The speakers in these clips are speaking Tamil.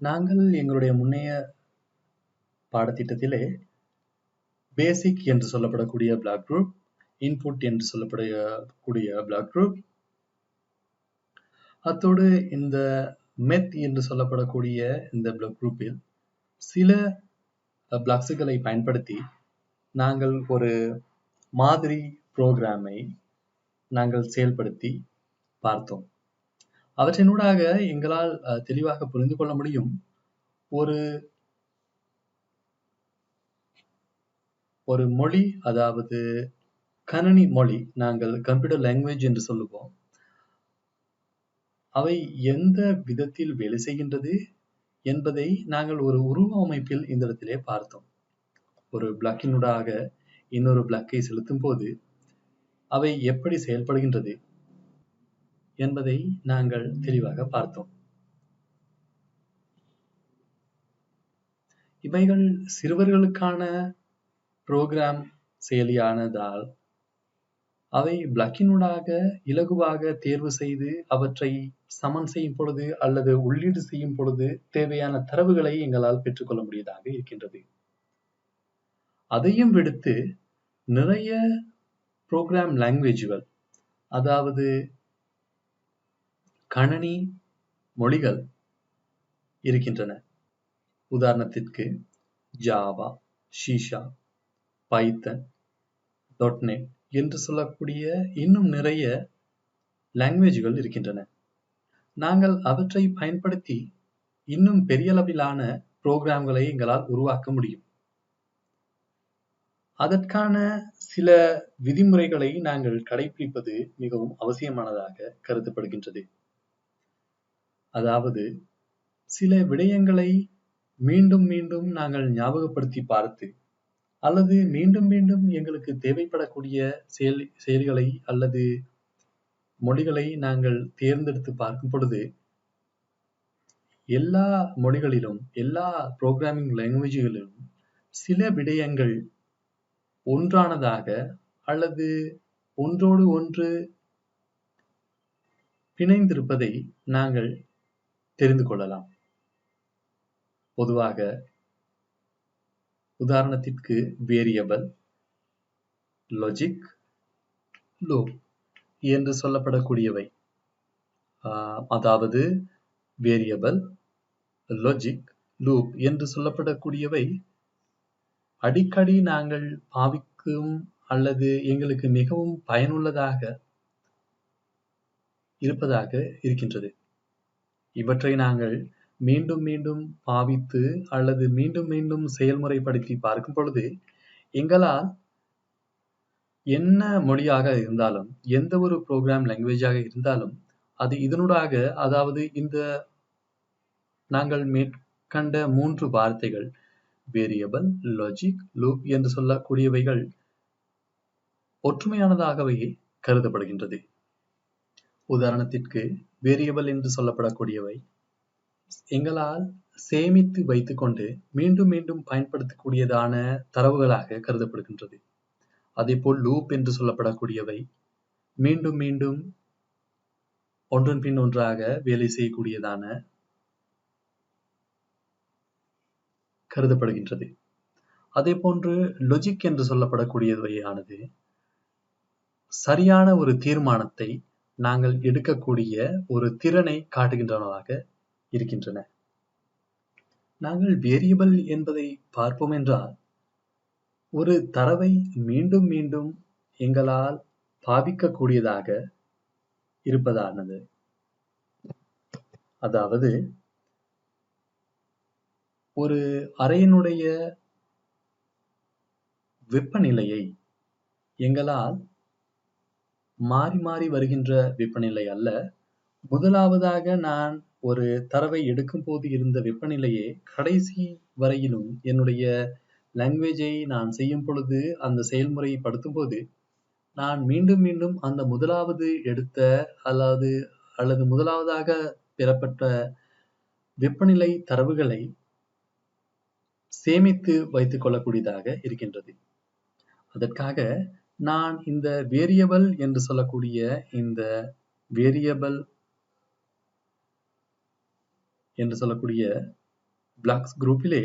நாங்கள் எங்களுடைய முன்னைய பாடத்திட்டத்திலே பேசிக் என்று சொல்லப்படக்கூடிய பிளாக் குரூப், இன்புட் என்று சொல்லப்படக்கூடிய பிளாக் குரூப், அத்தோடு இந்த மெத் என்று சொல்லப்படக்கூடிய இந்த பிளாக் குரூப்பில் சில பிளாக்ஸுகளை பயன்படுத்தி நாங்கள் ஒரு மாதிரி புரோகிராமை நாங்கள் செயல்படுத்தி பார்த்தோம். அவற்றினூடாக எங்களால் தெளிவாக புரிந்து கொள்ள முடியும், ஒரு மொழி, அதாவது கணினி மொழி, நாங்கள் கம்ப்யூட்டர் லாங்குவேஜ் என்று சொல்லுவோம், அவை எந்த விதத்தில் வேலை செய்கின்றது என்பதை நாங்கள் ஒரு உருவ அமைப்பில் இந்த இடத்திலே பார்த்தோம். ஒரு பிளாக்கினூடாக இன்னொரு பிளாக்கை செலுத்தும் போது அவை எப்படி செயல்படுகின்றது என்பதை நாங்கள் தெளிவாக பார்த்தோம். இவைகள் சிறுவர்களுக்கான புரோகிராம் செயலியானதால் அவை பிளாக்கினூடாக இலகுவாக தேர்வு செய்து அவற்றை சமன் செய்யும் பொழுது அல்லது உள்ளீடு செய்யும் பொழுது தேவையான தரவுகளை எங்களால் பெற்றுக்கொள்ள முடியதாக இருக்கின்றது. அதையும் விடுத்து நிறைய புரோகிராம் லாங்குவேஜ்கள், அதாவது கணினி மொழிகள் இருக்கின்றன. உதாரணத்திற்கு ஜாவா, ஷீஷா, பைத்தன், .NET என்று சொல்லக்கூடிய இன்னும் நிறைய லாங்குவேஜ்கள் இருக்கின்றன. நாங்கள் அவற்றை பயன்படுத்தி இன்னும் பெரிய அளவிலான புரோகிராம்களை எங்களால் உருவாக்க முடியும். அதற்கான சில விதிமுறைகளை நாங்கள் கடைபிடிப்பது மிகவும் அவசியமானதாக கருதப்படுகின்றது. அதாவது சில விடயங்களை மீண்டும் மீண்டும் நாங்கள் ஞாபகப்படுத்தி பார்த்து அல்லது மீண்டும் மீண்டும் எங்களுக்கு தேவைப்படக்கூடிய செயல்களை அல்லது மொழிகளை நாங்கள் தேர்ந்தெடுத்து பார்க்கும் பொழுது எல்லா மொழிகளிலும், எல்லா புரோகிராமிங் லாங்குவேஜ்களிலும் சில விடயங்கள் ஒன்றானதாக அல்லது ஒன்றோடு ஒன்று பிணைந்திருப்பதை நாங்கள் தெரிந்து கொள்ளலாம். பொதுவாக உதாரணத்திற்கு வேரியபிள், லாஜிக், லூப் என்று சொல்லப்படக்கூடியவை, அதாவது வேரியபிள், லாஜிக், லூப் என்று சொல்லப்படக்கூடியவை அடிக்கடி நாங்கள் பாவிக்கும் அல்லது எங்களுக்கு மிகவும் பயனுள்ளதாக இருப்பதாக இருக்கின்றது. இவற்றை நாங்கள் மீண்டும் மீண்டும் பாவித்து அல்லது மீண்டும் மீண்டும் செயல்முறைப்படுத்தி பார்க்கும் பொழுது எங்களால் என்ன மொழியாக இருந்தாலும், எந்த ஒரு புரோகிராம் லாங்குவேஜாக இருந்தாலும் அது இதனூடாக, அதாவது இந்த நாங்கள் மேற்கண்ட 3 வார்த்தைகள் வேரியபிள், லாஜிக், லூப் என்று சொல்லக்கூடியவைகள் ஒற்றுமையானதாகவே கருதப்படுகின்றது. உதாரணத்திற்கு வேரியபிள் என்று சொல்லப்படக்கூடியவை எங்களால் சேமித்து வைத்துக்கொண்டு மீண்டும் மீண்டும் பயன்படுத்தக்கூடியதான தரவுகளாக கருதப்படுகின்றது. அதேபோல் லூப் என்று சொல்லப்படக்கூடியவை மீண்டும் மீண்டும் ஒன்றன் பின் ஒன்றாக வேலை செய்யக்கூடியதான கருதப்படுகின்றது. அதே போன்று லாஜிக் என்று சொல்லப்படக்கூடியவையானது சரியான ஒரு தீர்மானத்தை நாங்கள் எடுக்கக்கூடிய ஒரு திறனை காட்டுகின்றனவாக இருக்கின்றன. நாங்கள் வேரியபிள் என்பதை பார்ப்போம் என்றால் ஒரு தரவை மீண்டும் மீண்டும் எங்களால் பாவிக்கக்கூடியதாக இருப்பதானது. அதாவது ஒரு அறையினுடைய வெப்பநிலையை எங்களால் மாறி மாறி வருகின்ற வெப்பநிலை அல்ல, முதலாவதாக நான் ஒரு தரவை எடுக்கும் போது இருந்த வெப்பநிலையே கடைசி வரையிலும் என்னுடைய லாங்குவேஜை நான் செய்யும் பொழுது, அந்த செயல்முறையை படுத்தும் போது நான் மீண்டும் மீண்டும் அந்த முதலாவது எடுத்த அல்லது முதலாவதாக பெறப்பட்ட வெப்பநிலை தரவுகளை சேமித்து வைத்துக் கொள்ளக்கூடியதாக இருக்கின்றது. அதற்காக நான் இந்த வேரியபிள் என்று சொல்லக்கூடிய இந்த வேரியபிள் என்று சொல்லக்கூடிய பிளாக்ஸ் குரூப்பிலே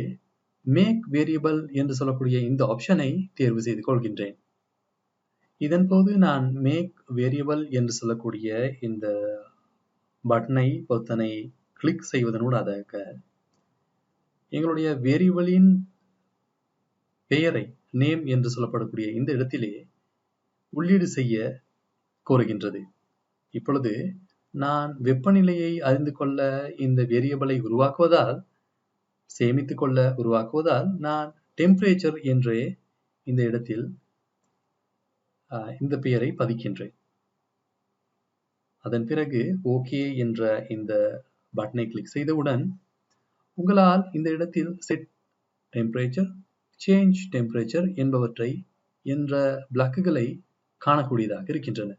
மேக் வேரியபிள் என்று சொல்லக்கூடிய இந்த ஆப்ஷனை தேர்வு செய்து கொள்கின்றேன். இதன்போது நான் மேக் வேரியபிள் என்று சொல்லக்கூடிய இந்த பொத்தனை கிளிக் செய்வதனூடாக எங்களுடைய வேரியபிளின் பெயரை நேம் என்று சொல்லப்படக்கூடிய இந்த இடத்திலே உள்ளீடு செய்ய கோருகின்றது. இப்பொழுது நான் வெப்பநிலையை அறிந்து கொள்ள இந்த வேரியபிளை சேமித்துக் கொள்ள உருவாக்குவதால் நான் டெம்பரேச்சர் என்றே இந்த இடத்தில் இந்த பெயரை பதிக்கின்றேன். அதன் பிறகு ஓகே என்ற இந்த பட்டனை கிளிக் செய்தவுடன் உங்களால் இந்த இடத்தில் செட் டெம்பரேச்சர், சேஞ்ச் டெம்பரேச்சர் என்பவற்றை என்ற பிளாக்குகளை காணக்கூடியதாக இருக்கின்றன.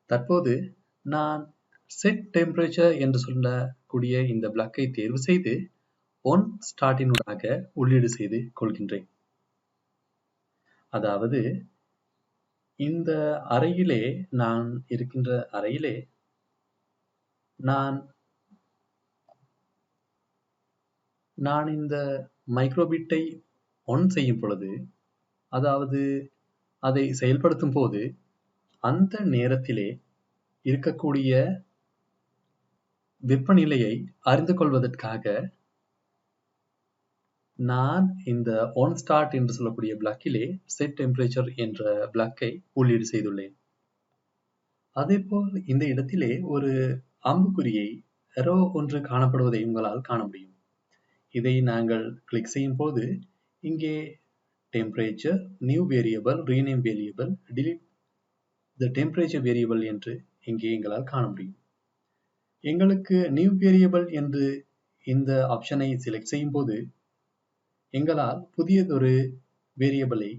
தற்போது நான் செட் டெம்பரேச்சர் என்று சொல்லக்கூடிய இந்த பிளாக்கை தேர்வு செய்து ஒன் ஸ்டார்டினூடாக உள்ளீடு செய்து கொள்கின்றேன். அதாவது இந்த அறையிலே நான் இருக்கின்ற அறையிலே நான் இந்த மைக்ரோபிட்டை ஒன் செய்யும் பொழுது, அதாவது அதை செயல்படுத்தும் போது அந்த நேரத்திலே இருக்கக்கூடிய வெப்பநிலையை அறிந்து கொள்வதற்காக நான் இந்த ஒன் ஸ்டார்ட் என்று சொல்லக்கூடிய பிளாக்கிலே செட் டெம்பரேச்சர் என்ற பிளாக்கை உள்ளீடு செய்துள்ளேன். அதேபோல் இந்த இடத்திலே ஒரு அம்புக்குறியை எரோ ஒன்று காணப்படுவதை உங்களால் காண முடியும். இதை நாங்கள் கிளிக் செய்யும் போது இங்கே temperature, new variable, rename variable, delete the temperature variable என்று இங்கே எங்களால் காண முடியும். எங்களுக்கு நியூ வேரியபிள் என்று இந்த ஆப்ஷனை செலக்ட் செய்யும் போது எங்களால் புதியதொரு வேரியபிளை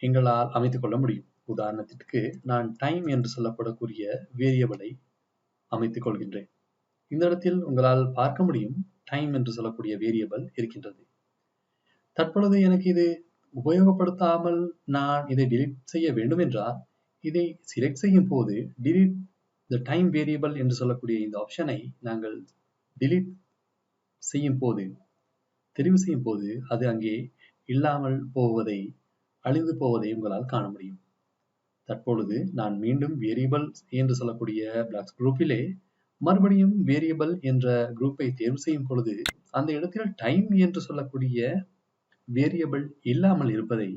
எங்களால் அமைத்துக் கொள்ள முடியும். உதாரணத்திற்கு நான் டைம் என்று சொல்லப்படக்கூடிய வேரியபிளை அமைத்துக் கொள்கின்றேன். இந்த இடத்தில் உங்களால் பார்க்க முடியும் டைம் என்று சொல்லக்கூடிய வேரியபிள் இருக்கின்றது. தற்பொழுது எனக்கு இது உபயோகப்படுத்தாமல் நான் இதை delete செய்ய வேண்டும் என்றால் இதை செலக்ட் செய்யும் போது delete the time variable என்று சொல்லக்கூடிய இந்த ஆப்ஷனை நாங்கள் delete செய்யும் போது, தெரிவு செய்யும் போது அது அங்கே இல்லாமல் போவதை, அழிந்து போவதை உங்களால் காண முடியும். தற்பொழுது நான் மீண்டும் வேரியபிள் என்று சொல்லக்கூடிய பிளாக்ஸ் குரூப்பிலே மறுபடியும் வேரியபிள் என்ற குரூப்பை தேர்வு செய்யும் பொழுது அந்த இடத்தில் டைம் என்று சொல்லக்கூடிய வேரியபிள் இல்லாமல் இருப்பதை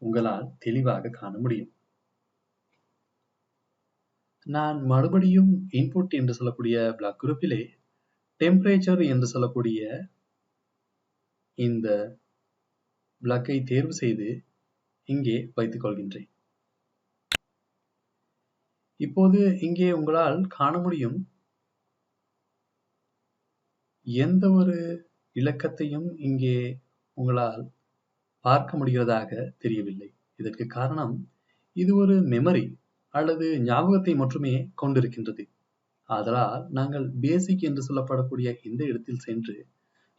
உங்களால் தெளிவாக காண முடியும். நான் மறுபடியும் இன்புட் என்று சொல்லக்கூடிய பிளாக் குரூப்பிலே டெம்பரேச்சர் என்று சொல்லக்கூடிய இந்த பிளாக்கை தேர்வு செய்து இங்கே வைத்துக் கொள்கின்றேன். இப்போது இங்கே உங்களால் காண முடியும் எந்த ஒரு இலக்கத்தையும் இங்கே உங்களால் பார்க்க முடிகிறதாக தெரியவில்லை. இதற்கு காரணம் இது ஒரு மெமரி அல்லது ஞாபகத்தை மட்டுமே கொண்டிருக்கின்றது. ஆதலால் நாங்கள் பேசிக் என்று சொல்லப்படக்கூடிய இந்த இடத்தில் சென்று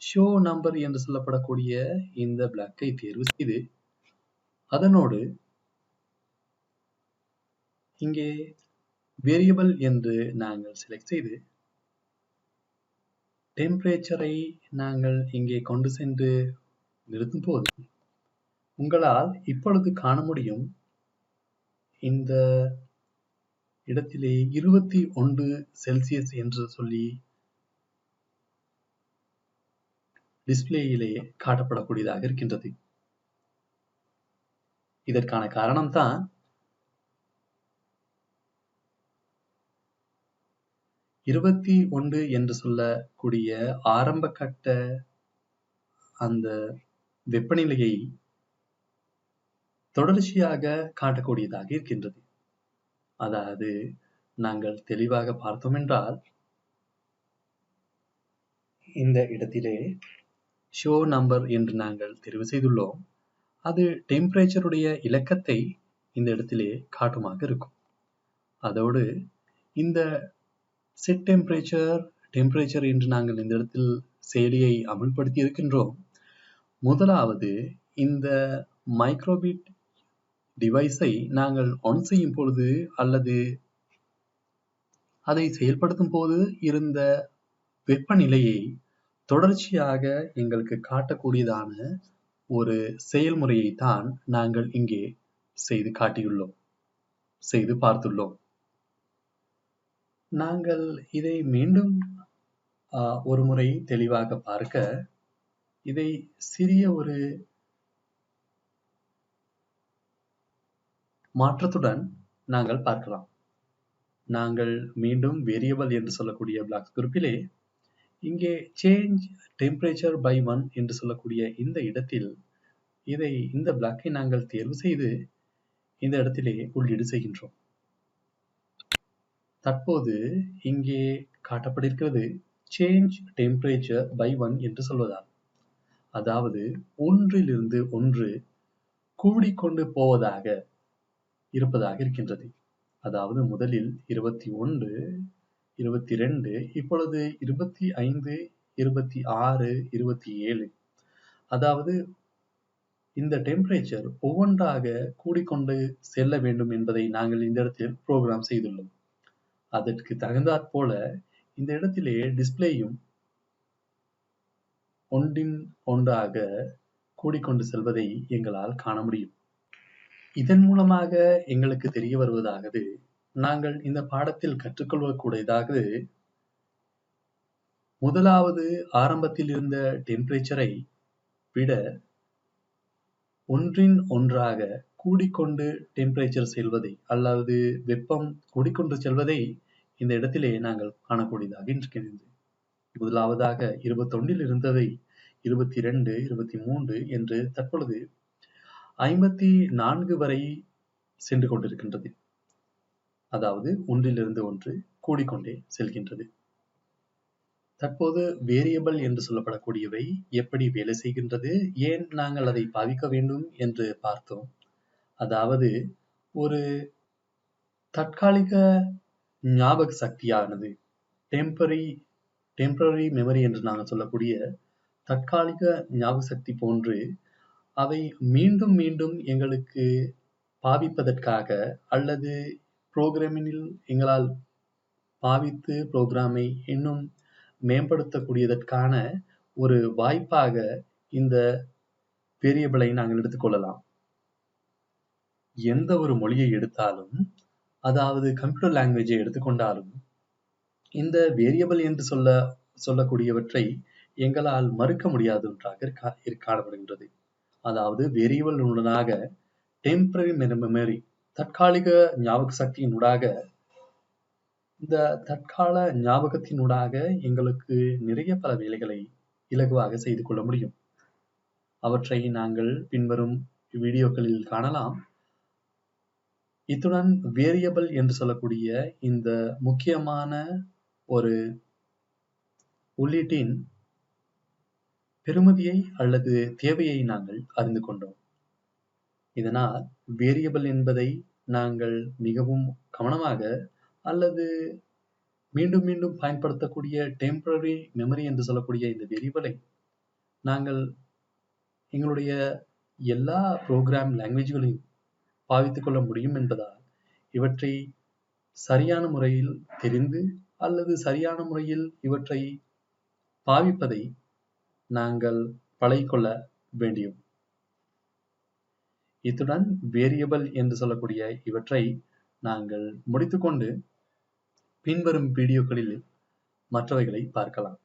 ஷோ நம்பர் என்று சொல்லப்படக்கூடிய இந்த பிளாக்கை தேர்வு செய்து அதனோடு இங்கே வேரியபிள் என்று நாங்கள் செலக்ட் செய்து டெம்பரேச்சரை நாங்கள் இங்கே கொண்டு சென்று நிறுத்தும் போது உங்களால் இப்பொழுது காண முடியும் இந்த இடத்திலே 21 செல்சியஸ் என்று சொல்லி டிஸ்பிளேயிலே காட்டப்படக்கூடியதாக இருக்கின்றது. இதற்கான காரணம்தான் என்று சொல்லக்கூடிய ஆரம்ப கட்ட அந்த வெப்பநிலையை தொடர்ச்சியாக காட்டக்கூடியதாக இருக்கின்றது. அதாவது நாங்கள் தெளிவாக பார்த்தோம் என்றால் இந்த இடத்திலே ஷோ நம்பர் என்று நாங்கள் தெரிவு செய்துள்ளோம். அது டெம்பரேச்சருடைய இலக்கத்தை இந்த இடத்திலே காட்டுமாக இருக்கும். அதோடு இந்த செட் டெம்பரேச்சர் என்று நாங்கள் இந்த இடத்தில் செயலியை அமல்படுத்தி இருக்கின்றோம். முதலாவது இந்த மைக்ரோபிட் டிவைஸை நாங்கள் ஆன் செய்யும் பொழுது அல்லது அதை செயல்படுத்தும் போது இருந்த வெப்பநிலையை தொடர்ச்சியாக எங்களுக்கு காட்டக்கூடியதான ஒரு செயல்முறையைத்தான் நாங்கள் இங்கே செய்து காட்டியுள்ளோம், செய்து பார்த்துள்ளோம். நாங்கள் இதை மீண்டும் ஒரு முறை தெளிவாக பார்க்க, இதை சிறிய ஒரு மாற்றத்துடன் நாங்கள் பார்க்கலாம். நாங்கள் மீண்டும் வேரியபிள் என்று சொல்லக்கூடிய பிளாக்ஸ் குரூப்பிலே இங்கே சேஞ்ச் டெம்பரேச்சர் பை 1 என்று சொல்லக்கூடிய இந்த இடத்தில் இந்த பிளாக்கை நாங்கள் தேர்வு செய்து இந்த இடத்திலே உள்ளீடு செய்கின்றோம். தற்போது இங்கே காட்டப்பட்டிருக்கிறது சேஞ்ச் டெம்பரேச்சர் பை 1 என்று சொல்வதால், அதாவது ஒன்றிலிருந்து ஒன்று கூடிக்கொண்டு போவதாக இருப்பதாக இருக்கின்றது. அதாவது முதலில் 21, 22, இப்பொழுது 25, 26, 27. அதாவது இந்த டெம்பரேச்சர் ஒவ்வொன்றாக கூடிக்கொண்டு செல்ல வேண்டும் என்பதை நாங்கள் இந்த இடத்தில் ப்ரோக்ராம் செய்துள்ளோம். அதற்கு தகுந்தாற் போல இந்த இடத்திலே டிஸ்பிளேயும் ஒன்றின் ஒன்றாக கூடிக்கொண்டு செல்வதை எங்களால் காண முடியும். இதன் மூலமாக எங்களுக்கு தெரிய வருவதாவது, நாங்கள் இந்த பாடத்தில் கற்றுக்கொள்ளக்கூடியதாவது, முதலாவது ஆரம்பத்தில் இருந்த டெம்பரேச்சரை விட ஒன்றின் ஒன்றாக கூடிக்கொண்டு டெம்பரேச்சர் செல்வதை, அல்லது வெப்பம் கூடிக்கொண்டு செல்வதை இந்த இடத்திலே நாங்கள் காணக்கூடியதாக இருக்கிறது. முதலாவதாக 21 இருந்ததை 22, 23 என்று தற்பொழுது 54 வரை சென்று கொண்டிருக்கின்றது. அதாவது ஒன்றிலிருந்து ஒன்று கூடிக்கொண்டே செல்கின்றது. தற்போது வேரியபிள் என்று சொல்லப்படக்கூடியவை எப்படி வேலை செய்கின்றது, ஏன் நாங்கள் அதை பாவிக்க வேண்டும் என்று பார்த்தோம். அதாவது ஒரு தற்காலிக ஞாபக சக்தியானது, டெம்பரரி மெமரி என்று நாங்கள் சொல்லக்கூடிய தற்காலிக ஞாபக சக்தி போன்று அவை மீண்டும் மீண்டும் எங்களுக்கு பாவிப்பதற்காக, அல்லது புரோகிராமினில் எங்களால் பாவித்து புரோகிராமை இன்னும் மேம்படுத்தக்கூடியதற்கான ஒரு வாய்ப்பாக இந்த வேரியபிளை நாங்கள் எடுத்துக்கொள்ளலாம். எந்த ஒரு மொழியை எடுத்தாலும், அதாவது கம்ப்யூட்டர் லாங்குவேஜை எடுத்துக்கொண்டாலும், இந்த வேரியபிள் என்று சொல்லக்கூடியவற்றை எங்களால் மறுக்க முடியாத ஒன்றாக காணப்படுகின்றது. அதாவது வேரியபிள் உடனாக டெம்பரரி மெமரி, தற்காலிக ஞாபக சக்தியினூடாக, இந்த தற்கால ஞாபகத்தினூடாக எங்களுக்கு நிறைய பல வேலைகளை இலகுவாக செய்து கொள்ள முடியும். அவற்றை நாங்கள் பின்வரும் வீடியோக்களில் காணலாம். இத்துடன் வேரியபிள் என்று சொல்லக்கூடிய இந்த முக்கியமான ஒரு உள்ளீட்டின் பெறுமதியை அல்லது தேவையை நாங்கள் அறிந்து கொண்டோம். இதனால் வேரியபிள் என்பதை நாங்கள் மிகவும் கவனமாக, அல்லது மீண்டும் மீண்டும் பயன்படுத்தக்கூடிய டெம்பரரி மெமரி என்று சொல்லக்கூடிய இந்த வேரியபிளை நாங்கள் எங்களுடைய எல்லா ப்ரோக்ராம் லாங்குவேஜ்களையும் பாவித்துக் கொள்ள முடியும் என்பதால், இவற்றை சரியான முறையில் தெரிந்து அல்லது சரியான முறையில் இவற்றை பாவிப்பதை நாங்கள் பழகிக்கொள்ள வேண்டும். இத்துடன் வேரியபிள் என்று சொல்லக்கூடிய இவற்றை நாங்கள் முடித்துக்கொண்டு பின்வரும் வீடியோக்களில் மற்றவைகளை பார்க்கலாம்.